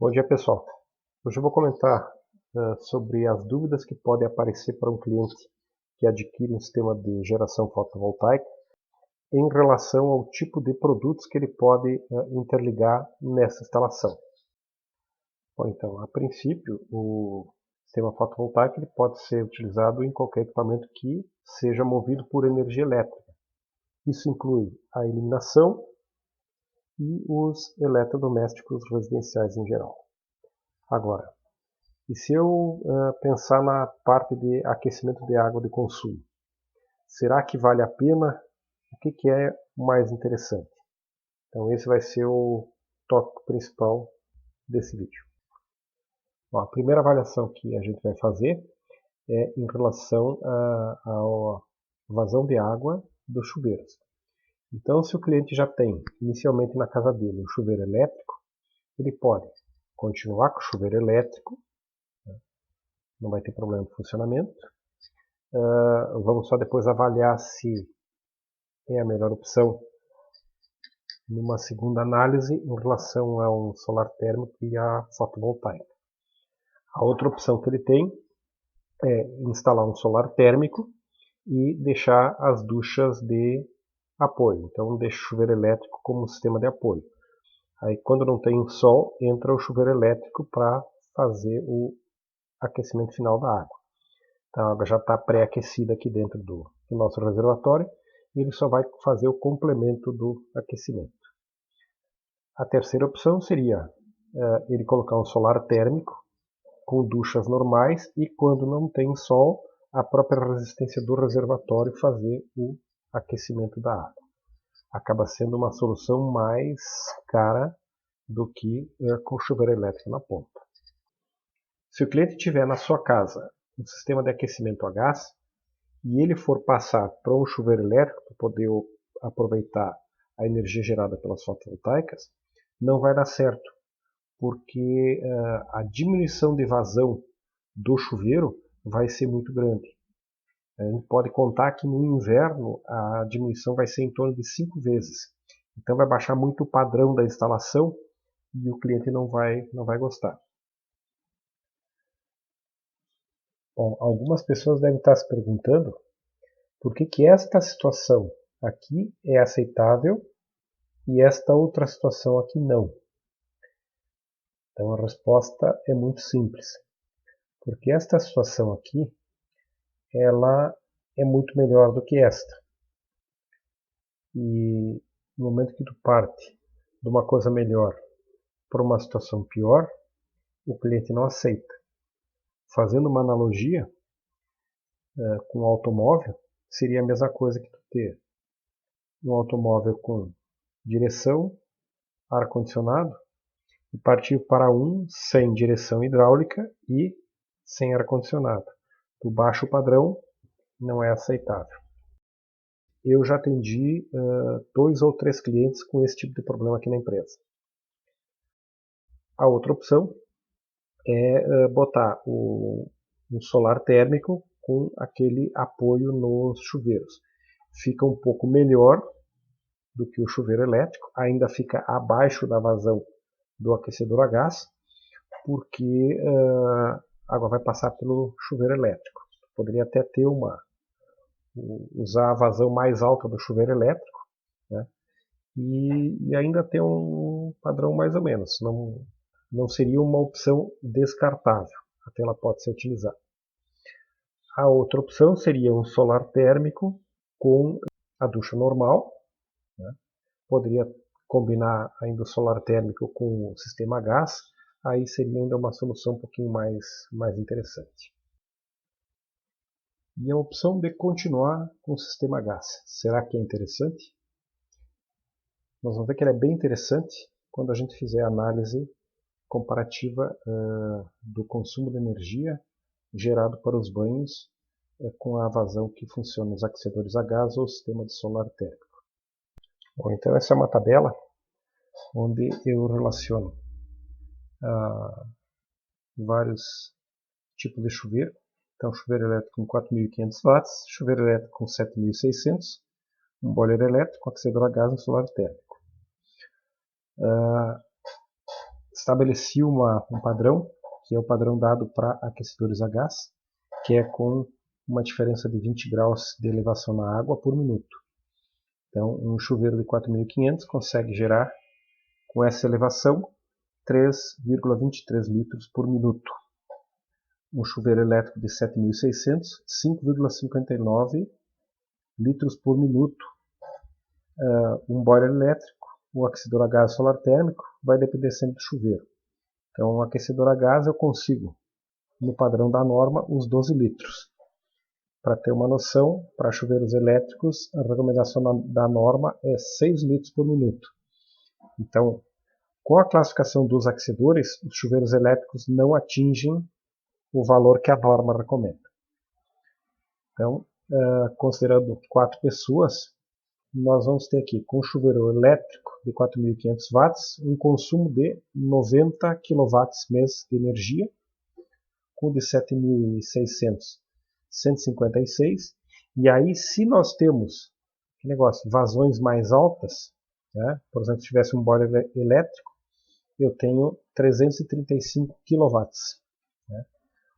Bom dia, pessoal. Hoje eu vou comentar sobre as dúvidas que podem aparecer para um cliente que adquire um sistema de geração fotovoltaica em relação ao tipo de produtos que ele pode interligar nessa instalação. Bom, então, a princípio, o sistema fotovoltaico ele pode ser utilizado em qualquer equipamento que seja movido por energia elétrica. Isso inclui a iluminação e os eletrodomésticos residenciais em geral. Agora, e se eu pensar na parte de aquecimento de água de consumo? Será que vale a pena? O que é mais interessante? Então esse vai ser o tópico principal desse vídeo. Bom, a primeira avaliação que a gente vai fazer é em relação à vazão de água dos chuveiros. Então, se o cliente já tem inicialmente na casa dele um chuveiro elétrico, ele pode continuar com o chuveiro elétrico, não vai ter problema de funcionamento. Vamos só depois avaliar se é a melhor opção numa segunda análise em relação ao solar térmico e à fotovoltaica. A outra opção que ele tem é instalar um solar térmico e deixar as duchas de apoio. Então deixa o chuveiro elétrico como um sistema de apoio. Aí quando não tem sol, entra o chuveiro elétrico para fazer o aquecimento final da água. Então a água já está pré-aquecida aqui dentro do nosso reservatório e ele só vai fazer o complemento do aquecimento. A terceira opção seria ele colocar um solar térmico com duchas normais e quando não tem sol, a própria resistência do reservatório fazer o aquecimento da água. Acaba sendo uma solução mais cara do que com o chuveiro elétrico na ponta. Se o cliente tiver na sua casa um sistema de aquecimento a gás e ele for passar para um chuveiro elétrico para poder aproveitar a energia gerada pelas fotovoltaicas, não vai dar certo, porque a diminuição de vazão do chuveiro vai ser muito grande. A gente pode contar que no inverno a diminuição vai ser em torno de 5 vezes. Então vai baixar muito o padrão da instalação e o cliente não vai gostar. Bom, algumas pessoas devem estar se perguntando por que esta situação aqui é aceitável e esta outra situação aqui não. Então a resposta é muito simples, porque esta situação aqui ela é muito melhor do que esta. E no momento que tu parte de uma coisa melhor para uma situação pior, o cliente não aceita. Fazendo uma analogia com o automóvel, seria a mesma coisa que tu ter um automóvel com direção, ar-condicionado, e partir para um sem direção hidráulica e sem ar-condicionado. O baixo padrão não é aceitável. Eu já atendi 2 ou 3 clientes com esse tipo de problema aqui na empresa. A outra opção é botar um solar térmico com aquele apoio nos chuveiros. Fica um pouco melhor do que o chuveiro elétrico, ainda fica abaixo da vazão do aquecedor a gás, porque a água vai passar pelo chuveiro elétrico. Poderia até ter usar a vazão mais alta do chuveiro elétrico, né? E ainda ter um padrão mais ou menos. Não seria uma opção descartável, até ela pode ser utilizada. A outra opção seria um solar térmico com a ducha normal, né? Poderia combinar ainda o solar térmico com o sistema a gás, aí seria ainda uma solução um pouquinho mais interessante. E a opção de continuar com o sistema a gás, será que é interessante? Nós vamos ver que ela é bem interessante quando a gente fizer a análise comparativa do consumo de energia gerado para os banhos com a vazão que funciona nos aquecedores a gás ou sistema de solar térmico. Bom, então essa é uma tabela onde eu relaciono vários tipos de chuveiro. Então, chuveiro elétrico com 4.500 watts, chuveiro elétrico com 7.600, um boiler elétrico, aquecedor a gás e um solar térmico. estabeleci um padrão, que é o padrão dado para aquecedores a gás, que é com uma diferença de 20 graus de elevação na água por minuto. Então, um chuveiro de 4.500 consegue gerar, com essa elevação, 3,23 litros por minuto. Um chuveiro elétrico de 7.600, 5,59 litros por minuto. Um boiler elétrico, o aquecedor a gás solar térmico, vai depender sempre do chuveiro. Então, o aquecedor a gás eu consigo, no padrão da norma, uns 12 litros. Para ter uma noção, para chuveiros elétricos, a recomendação da norma é 6 litros por minuto. Então, com a classificação dos aquecedores, os chuveiros elétricos não atingem o valor que a norma recomenda. Então, considerando 4 pessoas, nós vamos ter aqui, com o chuveiro elétrico de 4.500 watts, um consumo de 90 kW mês de energia, com de 7.600, 156. E aí, se nós temos vazões mais altas, né, por exemplo, se tivesse um boiler elétrico, eu tenho 335 kW. Né.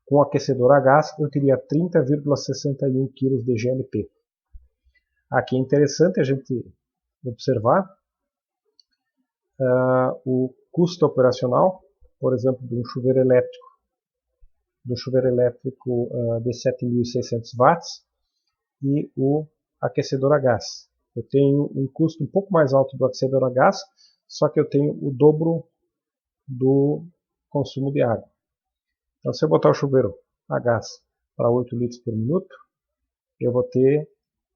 Com o aquecedor a gás, eu teria 30,61 kg de GLP. Aqui é interessante a gente observar o custo operacional, por exemplo, de um chuveiro elétrico, de 7.600 watts e o aquecedor a gás. Eu tenho um custo um pouco mais alto do aquecedor a gás, só que eu tenho o dobro do consumo de água. Então, se eu botar o chuveiro a gás para 8 litros por minuto, eu vou ter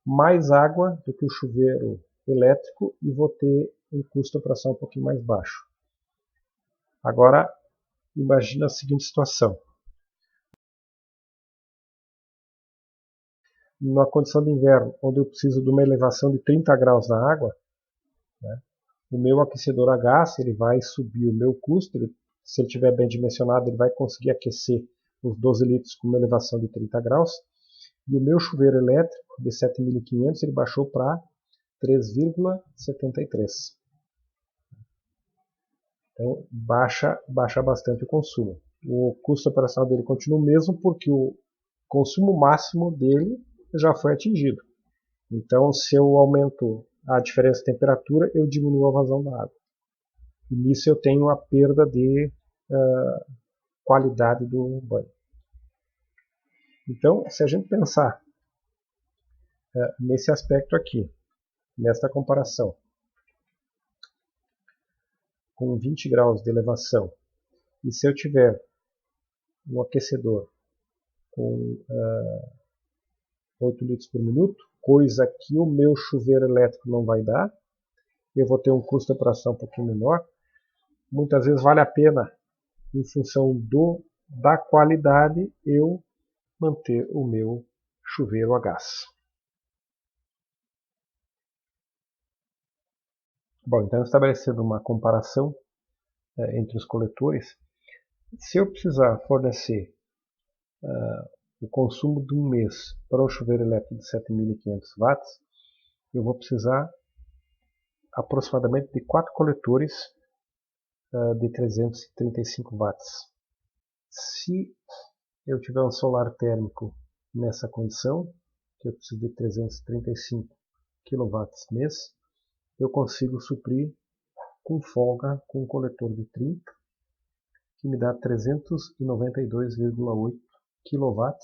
mais água do que o chuveiro elétrico e vou ter um custo de operação um pouquinho mais baixo. Agora, imagina a seguinte situação. Numa condição de inverno, onde eu preciso de uma elevação de 30 graus na água, né, o meu aquecedor a gás ele vai subir o meu custo, se ele estiver bem dimensionado, ele vai conseguir aquecer os 12 litros com uma elevação de 30 graus, e o meu chuveiro elétrico de 7.500 ele baixou para 3,73. Então baixa bastante o consumo. O custo operacional dele continua o mesmo porque o consumo máximo dele já foi atingido. Então, se eu aumento a diferença de temperatura, eu diminuo a vazão da água. E nisso eu tenho a perda de qualidade do banho. Então, se a gente pensar nesse aspecto aqui, nesta comparação, com 20 graus de elevação, e se eu tiver um aquecedor com 8 litros por minuto, coisa que o meu chuveiro elétrico não vai dar, eu vou ter um custo de operação um pouquinho menor. Muitas vezes vale a pena, em função da qualidade, eu manter o meu chuveiro a gás. Bom, então estabelecendo uma comparação entre os coletores, se eu precisar fornecer o consumo de um mês para um chuveiro elétrico de 7.500 watts, eu vou precisar aproximadamente de 4 coletores de 335 watts. Se eu tiver um solar térmico nessa condição, que eu preciso de 335 kW mês, eu consigo suprir com folga com um coletor de 30, que me dá 392,8 kW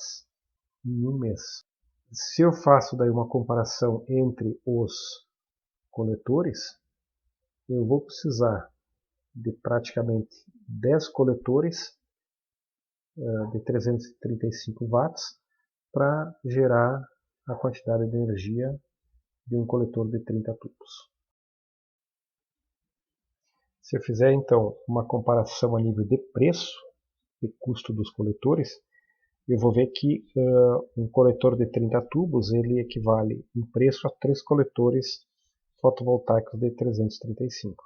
em um mês. Se eu faço daí uma comparação entre os coletores, eu vou precisar de praticamente 10 coletores de 335 watts para gerar a quantidade de energia de um coletor de 30 tubos. Se eu fizer então uma comparação a nível de preço e custo dos coletores, eu vou ver que um coletor de 30 tubos ele equivale em preço a 3 coletores fotovoltaicos de 335.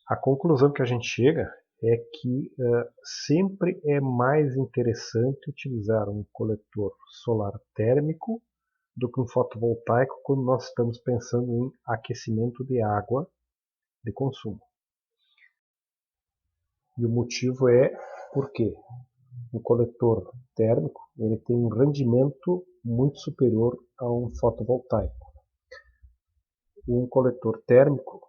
A conclusão que a gente chega é que sempre é mais interessante utilizar um coletor solar térmico do que um fotovoltaico quando nós estamos pensando em aquecimento de água de consumo. E o motivo é porque o coletor térmico ele tem um rendimento muito superior a um fotovoltaico. Um coletor térmico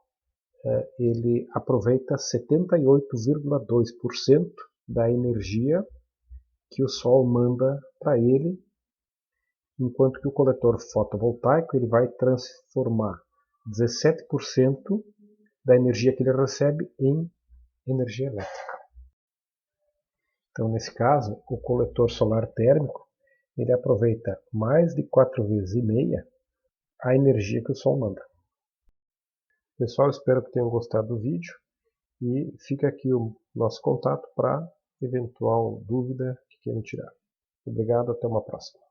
ele aproveita 78,2% da energia que o Sol manda para ele, enquanto que o coletor fotovoltaico ele vai transformar 17% da energia que ele recebe em energia elétrica. Então, nesse caso, o coletor solar térmico ele aproveita mais de 4 vezes e meia a energia que o Sol manda. Pessoal, espero que tenham gostado do vídeo e fica aqui o nosso contato para eventual dúvida que queiram tirar. Obrigado, até uma próxima.